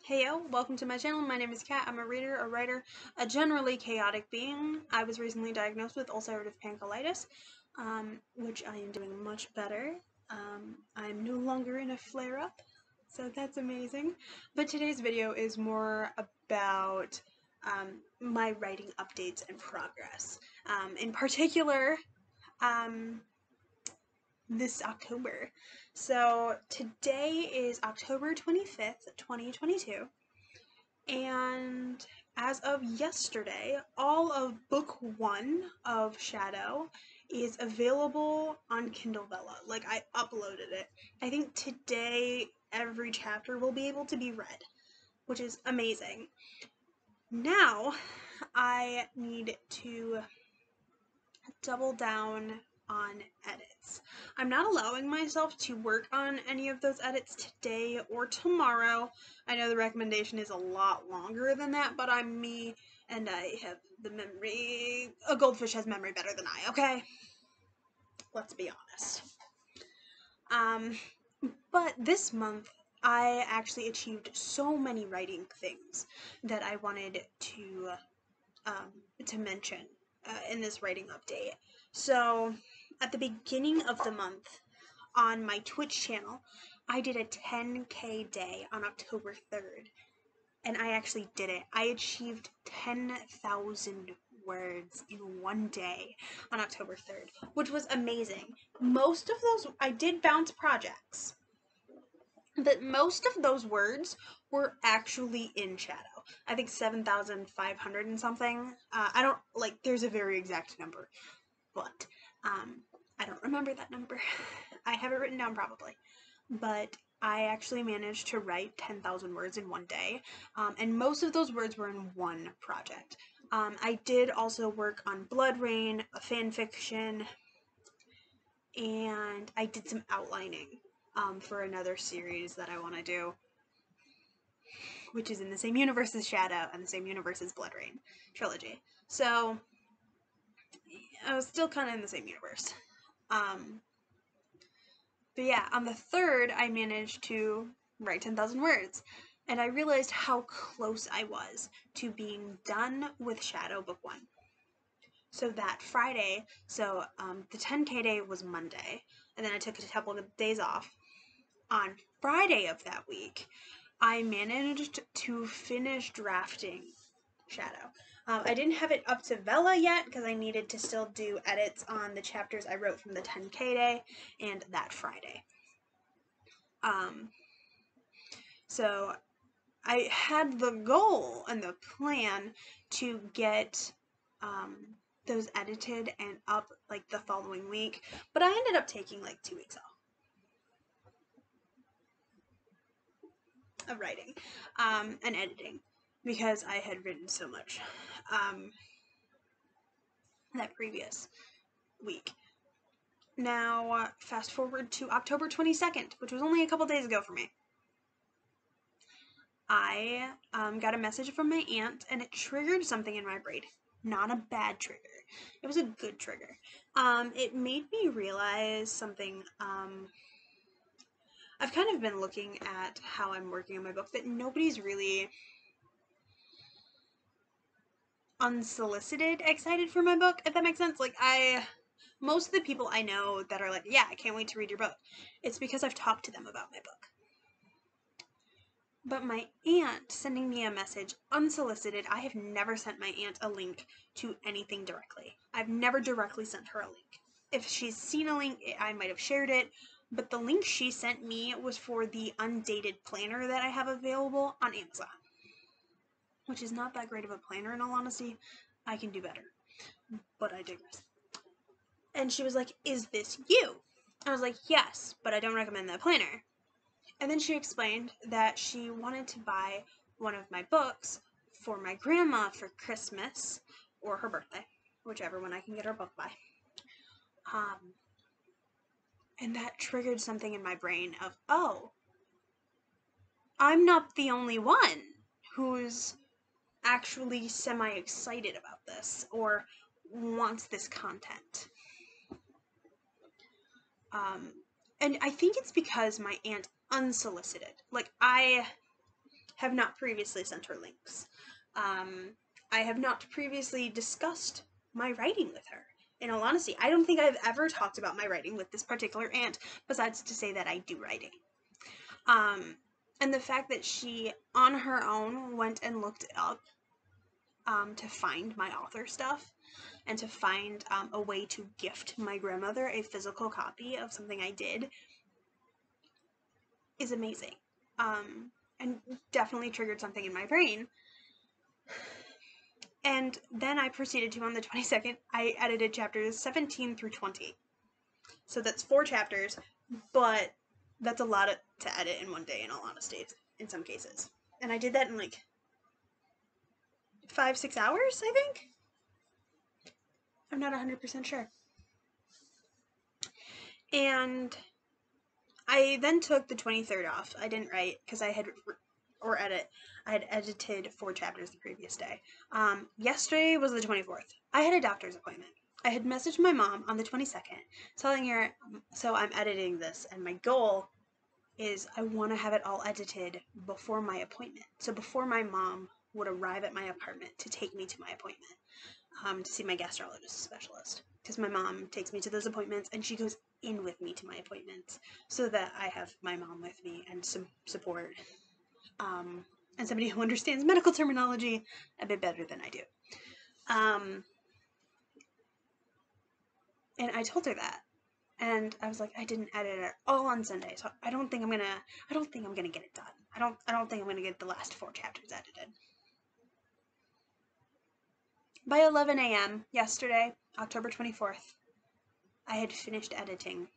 Heyo, welcome to my channel. My name is Kat. I'm a reader, a writer, a generally chaotic being. I was recently diagnosed with ulcerative pancreatitis, which I am doing much better. I'm no longer in a flare-up, so that's amazing. But today's video is more about my writing updates and progress. In particular, this October. So today is October 25th, 2022, and as of yesterday, all of book 1 of Shadow is available on Kindle Vella. Like, I uploaded it. I think today every chapter will be able to be read, which is amazing. Now, I need to double down on edits. I'm not allowing myself to work on any of those edits today or tomorrow. I know the recommendation is a lot longer than that, but I'm me and I have the memory. A goldfish has memory better than I, okay? Let's be honest. But this month I actually achieved so many writing things that I wanted to mention in this writing update. So at the beginning of the month on my Twitch channel, I did a 10K day on October 3rd, and I actually did it. I achieved 10,000 words in one day on October 3rd, which was amazing. Most of those, I did bounce projects, but most of those words were actually in Shadow. I think 7,500 and something. I don't, like, there's a very exact number, but I don't remember that number. I have it written down probably. But I actually managed to write 10,000 words in one day, and most of those words were in one project. I did also work on Blood Rain, a fan fiction, and I did some outlining for another series that I want to do, which is in the same universe as Shadow and the same universe as Blood Rain trilogy. So I was still kind of in the same universe. But yeah, on the 3rd, I managed to write 10,000 words, and I realized how close I was to being done with Shadow Book 1. So that Friday, the 10K day was Monday, and then I took a couple of days off. On Friday of that week, I managed to finish drafting Shadow. I didn't have it up to Vella yet because I needed to still do edits on the chapters I wrote from the 10K day and that Friday. So I had the goal and the plan to get those edited and up like the following week, but I ended up taking like 2 weeks off of writing and editing because I had written so much that previous week. Now, fast forward to October 22nd, which was only a couple days ago for me. I got a message from my aunt, and it triggered something in my brain. Not a bad trigger. It was a good trigger. It made me realize something. I've kind of been looking at how I'm working on my book, that nobody's really unsolicited excited for my book, if that makes sense. Like, most of the people I know that are like, yeah, I can't wait to read your book, it's because I've talked to them about my book. But my aunt sending me a message unsolicited, I have never sent my aunt a link to anything directly. I've never directly sent her a link. If she's seen a link, I might have shared it, but the link she sent me was for the undated planner that I have available on Amazon, which is not that great of a planner in all honesty. I can do better, but I digress. And she was like, "Is this you?" I was like, "Yes, but I don't recommend that planner." And then she explained that she wanted to buy one of my books for my grandma for Christmas or her birthday, whichever one I can get her book by. And that triggered something in my brain of, oh, I'm not the only one who's actually semi-excited about this or wants this content. And I think it's because my aunt unsolicited. Like, have not previously sent her links. I have not previously discussed my writing with her. In all honesty, I don't think I've ever talked about my writing with this particular aunt, besides to say that I do writing. And the fact that she, on her own, went and looked up to find my author stuff and to find a way to gift my grandmother a physical copy of something I did is amazing. And definitely triggered something in my brain. And then I proceeded to, on the 22nd, I edited chapters 17 through 20. So that's 4 chapters, but that's a lot to edit in one day, in all honesty, in some cases. And I did that in like 5-6 hours, I think? I'm not 100% sure. And I then took the 23rd off. I didn't write because I had edited 4 chapters the previous day. Yesterday was the 24th. I had a doctor's appointment. I had messaged my mom on the 22nd telling her, so I'm editing this, and my goal is I want to have it all edited before my appointment. So before my mom would arrive at my apartment to take me to my appointment, to see my gastrologist specialist. Because my mom takes me to those appointments and she goes in with me to my appointments so that I have my mom with me and some support. And somebody who understands medical terminology a bit better than I do. And I told her that. And I was like, I didn't edit it all on Sunday, so I don't think I'm gonna get it done. I don't think I'm gonna get the last 4 chapters edited. By 11 a.m. yesterday, October 24th, I had finished editing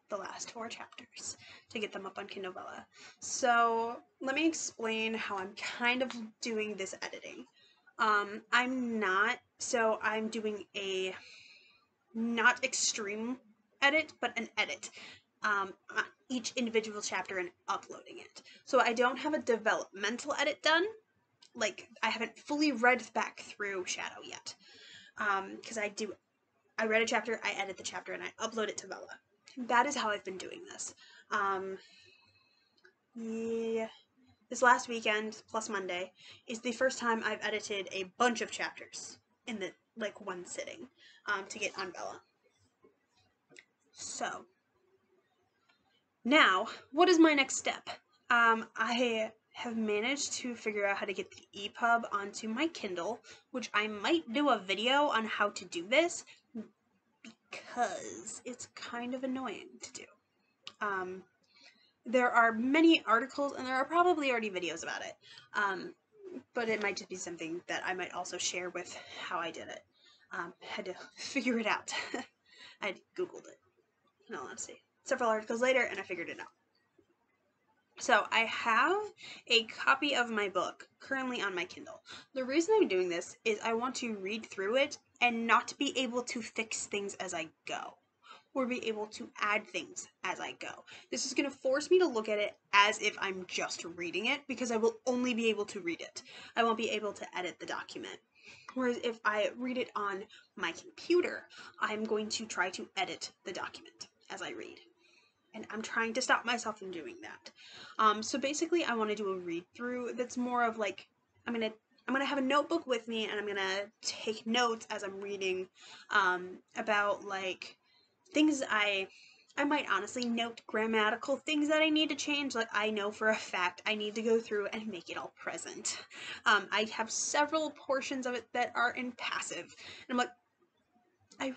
the last 4 chapters to get them up on Kindle Vella. So let me explain how I'm kind of doing this editing. I'm doing a not extreme edit, but an edit on each individual chapter and uploading it. So I don't have a developmental edit done. Like, I haven't fully read back through Shadow yet. Because I read a chapter, I edit the chapter, and I upload it to Vella. That is how I've been doing this. Yeah, this last weekend, plus Monday, is the first time I've edited a bunch of chapters in the, like, one sitting, to get on Vella. So, now, what is my next step? I have managed to figure out how to get the EPUB onto my Kindle, which I might do a video on how to do this, because it's kind of annoying to do. There are many articles, and there are probably already videos about it, but it might just be something that I might also share with how I did it. Had to figure it out. I Googled it, in all honesty. Several articles later, and I figured it out. So I have a copy of my book currently on my Kindle. The reason I'm doing this is I want to read through it and not be able to fix things as I go, or be able to add things as I go. This is going to force me to look at it as if I'm just reading it, because I will only be able to read it. I won't be able to edit the document. Whereas if I read it on my computer, I'm going to try to edit the document as I read. And I'm trying to stop myself from doing that. So basically I want to do a read through that's more of like, I'm gonna have a notebook with me, and I'm gonna take notes as I'm reading, about like things I might honestly note grammatical things that I need to change. Like, I know for a fact I need to go through and make it all present. I have several portions of it that are in passive, and I'm like, I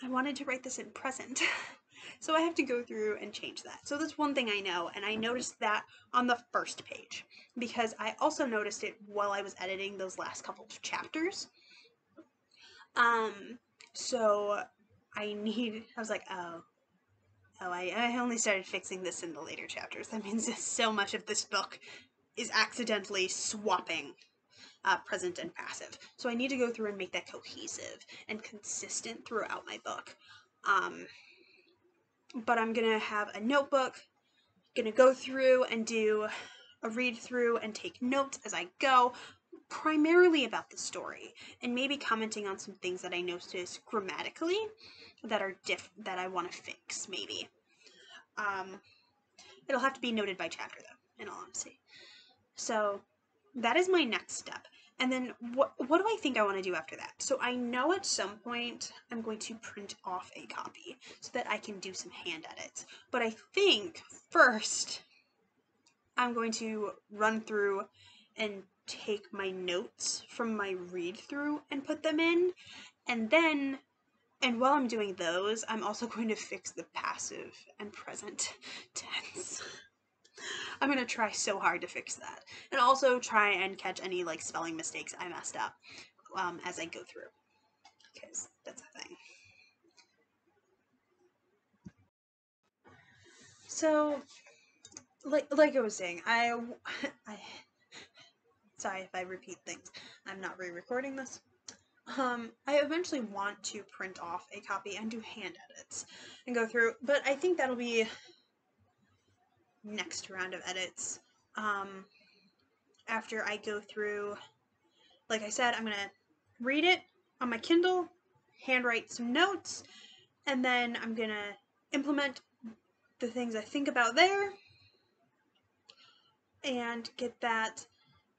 wanted to write this in present. So I have to go through and change that. So that's one thing I know, and I noticed that on the first page, because I also noticed it while I was editing those last couple of chapters. So I was like, I only started fixing this in the later chapters. That means that so much of this book is accidentally swapping present and passive. So I need to go through and make that cohesive and consistent throughout my book. But I'm gonna have a notebook, gonna go through and do a read through and take notes as I go, primarily about the story, and maybe commenting on some things that I noticed grammatically that are that I want to fix, maybe. It'll have to be noted by chapter, though, in all honesty. So that is my next step. And then what do I think I want to do after that? So I know at some point I'm going to print off a copy so that I can do some hand edits. But I think first I'm going to run through and take my notes from my read through and put them in. And while I'm doing those, I'm also going to fix the passive and present tense. I'm going to try so hard to fix that. And also try and catch any like spelling mistakes I messed up as I go through. Because that's a thing. So, like I was saying, I sorry if I repeat things. I'm not re-recording this. I eventually want to print off a copy and do hand edits and go through, but I think that'll be next round of edits. After I go through, like I said, I'm gonna read it on my Kindle, handwrite some notes, and then I'm gonna implement the things I think about there and get that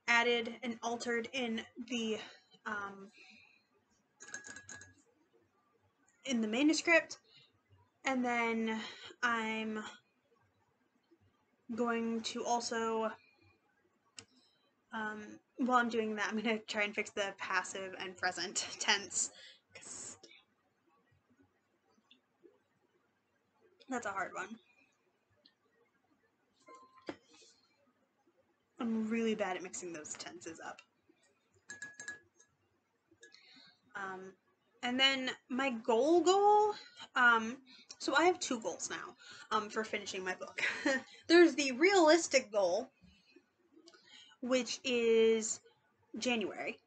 added and altered in the manuscript. And then I'm going to also while I'm doing that, I'm going to try and fix the passive and present tense, because that's a hard one. I'm really bad at mixing those tenses up. And then my goal, so I have two goals now for finishing my book. There's the realistic goal, which is January,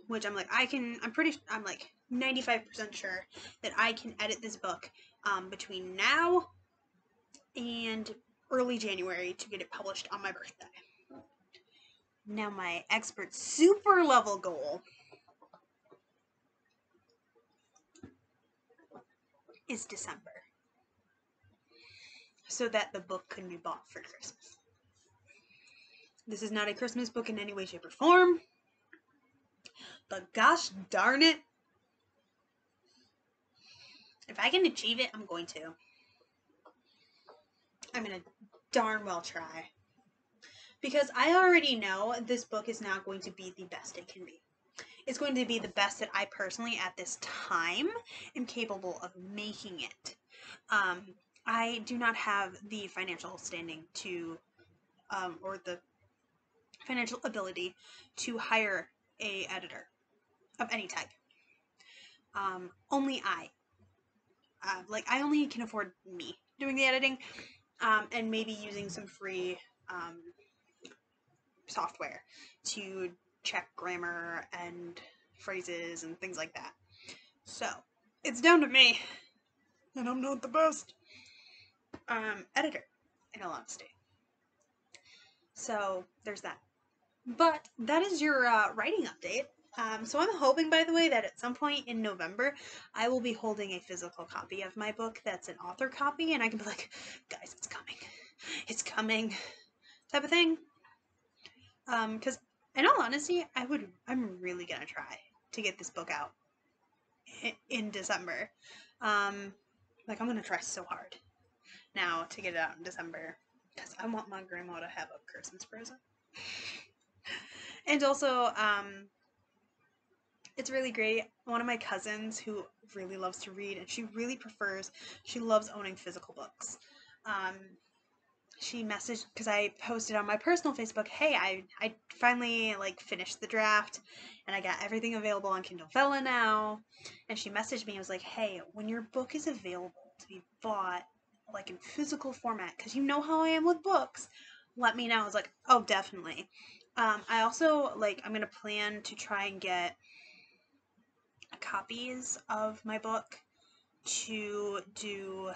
which I'm like, I'm like 95% sure that I can edit this book between now and early January to get it published on my birthday. Now my expert super level goal is December, so that the book can be bought for Christmas. This is not a Christmas book in any way, shape, or form, but gosh darn it, if I can achieve it, I'm going to. I'm gonna darn well try. Because I already know this book is not going to be the best it can be. It's going to be the best that I personally, at this time, am capable of making it. I do not have the financial standing to, or the financial ability to hire a editor of any type. Only I. I only can afford me doing the editing, and maybe using some free software to check grammar and phrases and things like that. So, it's down to me, and I'm not the best editor, in all honesty. So, there's that. But that is your writing update. So I'm hoping, by the way, that at some point in November, I will be holding a physical copy of my book that's an author copy, and I can be like, guys, it's coming, type of thing. Because in all honesty, I'm really gonna try to get this book out in December. I'm gonna try so hard now to get it out in December, because I want my grandma to have a Christmas present. And also, it's really great. One of my cousins who really loves to read, and she loves owning physical books. She messaged, because I posted on my personal Facebook, hey, I finally finished the draft, and I got everything available on Kindle Vella now. And she messaged me and was like, hey, when your book is available to be bought in physical format, because you know how I am with books, let me know. I was like, oh, definitely. I also I'm gonna plan to try and get copies of my book to do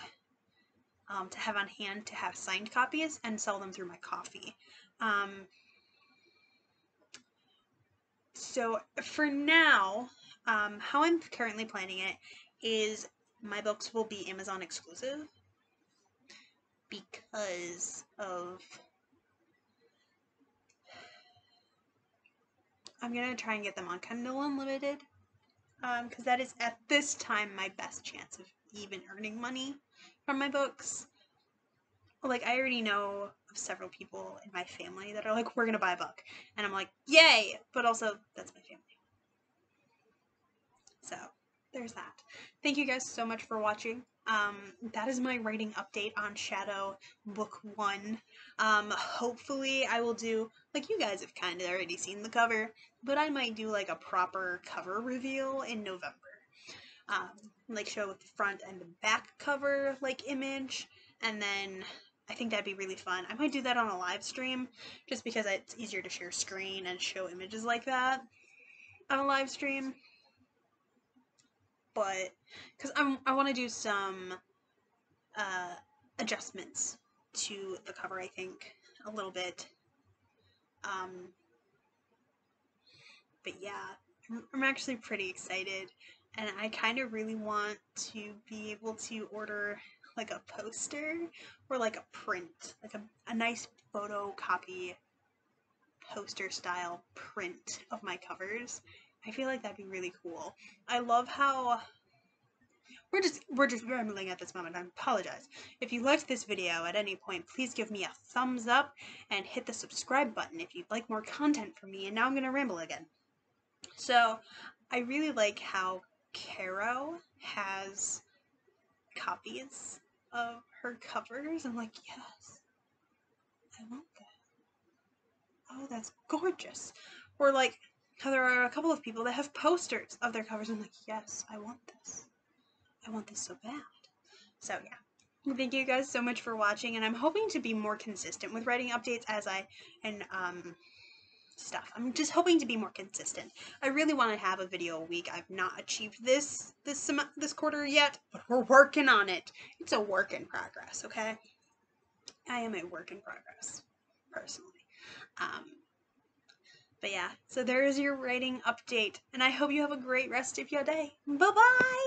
to have on hand, to have signed copies and sell them through my coffee. So for now, how I'm currently planning it is my books will be Amazon exclusive, because of I'm gonna try and get them on Kindle Unlimited, because that is at this time my best chance of even earning money from my books. Like, I already know of several people in my family that are like, we're gonna buy a book, and I'm like, yay! But also, that's my family. So there's that. Thank you guys so much for watching. That is my writing update on Shadow Book 1. Hopefully I will do, like, you guys have kind of already seen the cover, but I might do like a proper cover reveal in November. Like show with the front and the back cover like image, and then I think that'd be really fun. I might do that on a live stream just because it's easier to share screen and show images like that on a live stream. But because I want to do some adjustments to the cover, I think a little bit. But yeah, I'm actually pretty excited, and I kind of really want to be able to order like a poster or like a print, like a nice photocopy poster style print of my covers. I feel like that'd be really cool. I love how we're just rambling at this moment. I apologize. If you liked this video at any point, please give me a thumbs up and hit the subscribe button if you'd like more content from me. And now I'm gonna ramble again. So I really like how Caro has copies of her covers. I'm like, yes, I want that. Oh, that's gorgeous. Or like how there are a couple of people that have posters of their covers. I'm like, yes, I want this. I want this so bad. So yeah. Thank you guys so much for watching, and I'm hoping to be more consistent with writing updates as stuff. I'm just hoping to be more consistent. I really want to have a video a week. I've not achieved this quarter yet, but we're working on it. It's a work in progress, okay? I am a work in progress, personally. But yeah, so there is your writing update, and I hope you have a great rest of your day. Bye-bye!